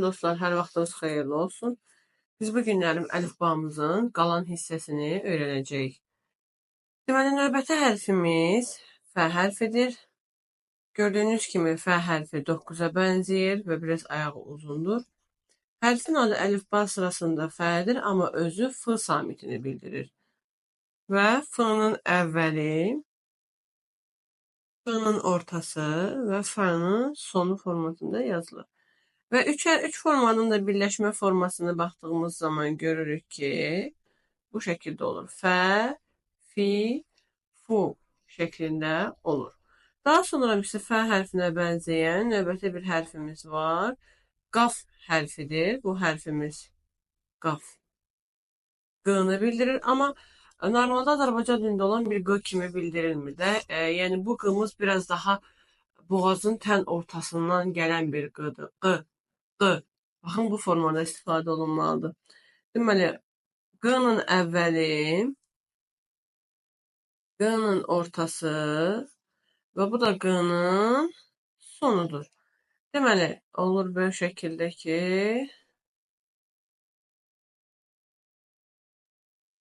dostlar, hər vaxtınız xeyirli olsun. Biz bu günlərim əlifbamızın qalan hissəsini öyrənəcəyik. Deməli, növbəti hərfimiz F hərfidir. Gördüyünüz kimi F hərfi 9-a bənzəyir və biraz ayağı uzundur. Hərfin adı əlifba sırasında F'dir, amma özü F samitini bildirir. Və F'nın əvvəli, F'nın ortası və F'nın sonu formatında yazılır. Və 3 formanın da birləşmə formasına baxdığımız zaman görürük ki, bu şəkildə olur. Fə, fi, fu şəklində olur. Daha sonra isə fə hərfinə bənzəyən növbəti bir hərfimiz var. Qaf hərfidir. Bu hərfimiz qaf. Q'nı bildirir, amma normalda Azərbaycan dilində olan bir Q kimi bildirilmir də. Yəni bu Q'mız biraz daha boğazın tən ortasından gələn bir Q'dır. Q. Baxın, bu formada istifadə olunmalıdır. Deməli, Q'nın əvvəli, Q'nın ortası və bu da Q'nın sonudur. Deməli, olur böyle şəkildə ki,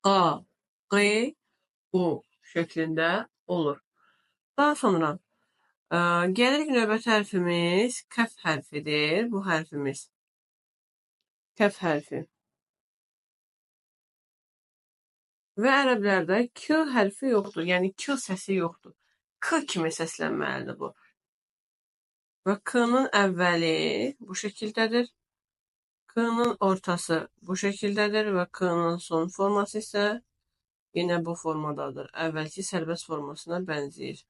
Qa, Qi, U şəklində olur. Daha sonra gəlir növbəti hərfimiz kəf hərfidir. Bu hərfimiz kəf hərfi. Və ərəblərdə Q hərfi yoxdur. Yəni Q səsi yoxdur. K kimi səslənməlidir bu. Və K'nın əvvəli bu şəkildədir. K'nın ortası bu şəkildədir və K'nın son forması isə yenə bu formadadır. Əvvəlki sərbəst formasına bənzəyir.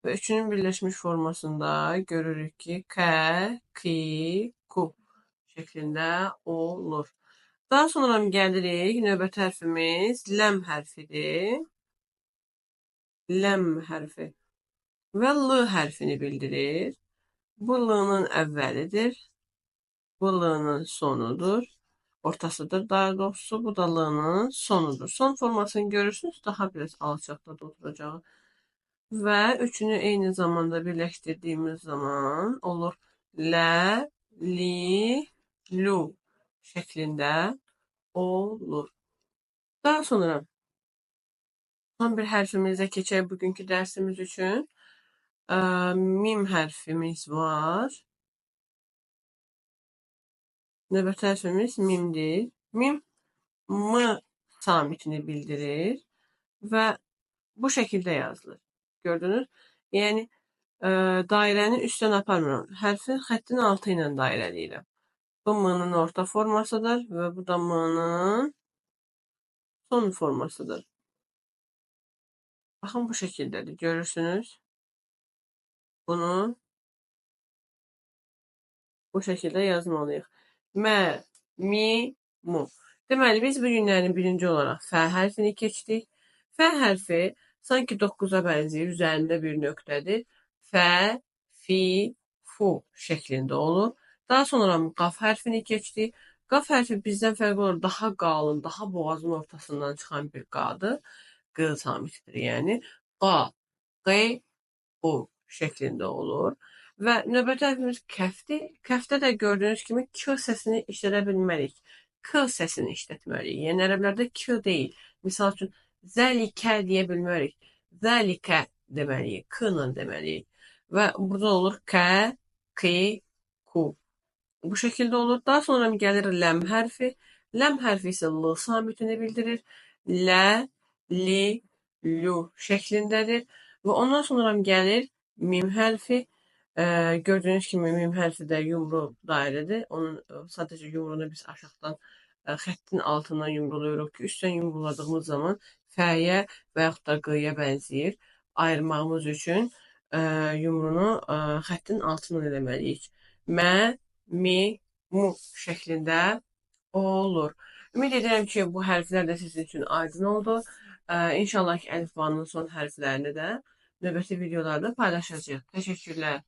Və üçünün birləşmiş formasında görürük ki, K, Ki, Ku şəklində olur. Daha sonra gəlirik, növbəti hərfimiz ləm hərfidir. Ləm hərfi və L hərfini bildirir. Bu L'nın əvvəlidir. Bu L'nın sonudur. Ortasıdır daha doğrusu. Bu da L'nın sonudur. Son formasını görürsünüz. Daha biraz alçaqda da oturacağı. Və üçünü eyni zamanda birləşdirdiyimiz zaman olur Lə, Li, Lu şəklində olur. Daha sonra son bir hərfimizə keçək bugünkü dərsimiz üçün. Mim hərfimiz var. Növbəti hərfimiz mimdir. Mim M samitini bildirir və bu şəkildə yazılır. Gördünüz? Yəni dairəni üstdən aparmıram. Hərfin xəttin altı ilə dairəliyirəm. Bu M-nın orta formasıdır və bu da M-nın son formasıdır. Baxın, bu şəkildədir. Görürsünüz? Bunu bu şəkildə yazmalıyıq. Mə, mi, mu. Deməli, biz bu günlərin birinci olaraq F hərfini keçdik. F hərfi sanki 9-a bənzəyir, üzərində bir nöqtədir. F, fi, fu şəklində olur. Daha sonra qaf hərfini keçdik. Qaf hərfi bizdən fərqli olur, daha qalın, daha boğazın ortasından çıxan bir qadır. Q samitidir, yəni. Qa, qi, u şəklində olur. Və növbəti hərfimiz kəfdir. Kəfdə də gördüyünüz kimi Q səsini işlədə bilmərik. K səsini işlətməliyik. Yəni ərəblərdə Q deyil. Misal üçün zəlikə deyə bilmərik. Zəlikə deməliyik. K-la deməliyik. Və burada olur K, Ki, Ku. Bu şəkildə olur. Daha sonra gəlir ləm hərfi. Ləm hərfi isə L samitini bildirir. Lə, li, lu şəklindədir. Və ondan sonra gəlir mim hərfi. Gördüyünüz kimi mim hərfi də yumru dairədir. Onun sadəcə yumrunu biz aşağıdan xəttin altından yumruluyuruq ki, üstdən yumruladığımız zaman fəyə və yaxud da qıya bənzəyir. Ayırmağımız üçün yumrunu xəttin altından eləməliyik. Mə, mi, mu şəklində olur. Ümid edirəm ki, bu hərflər də sizin üçün aydın oldu. İnşallah ki, əlifbanın son hərflərini də növbəti videolarda paylaşacağıq. Təşəkkürlər.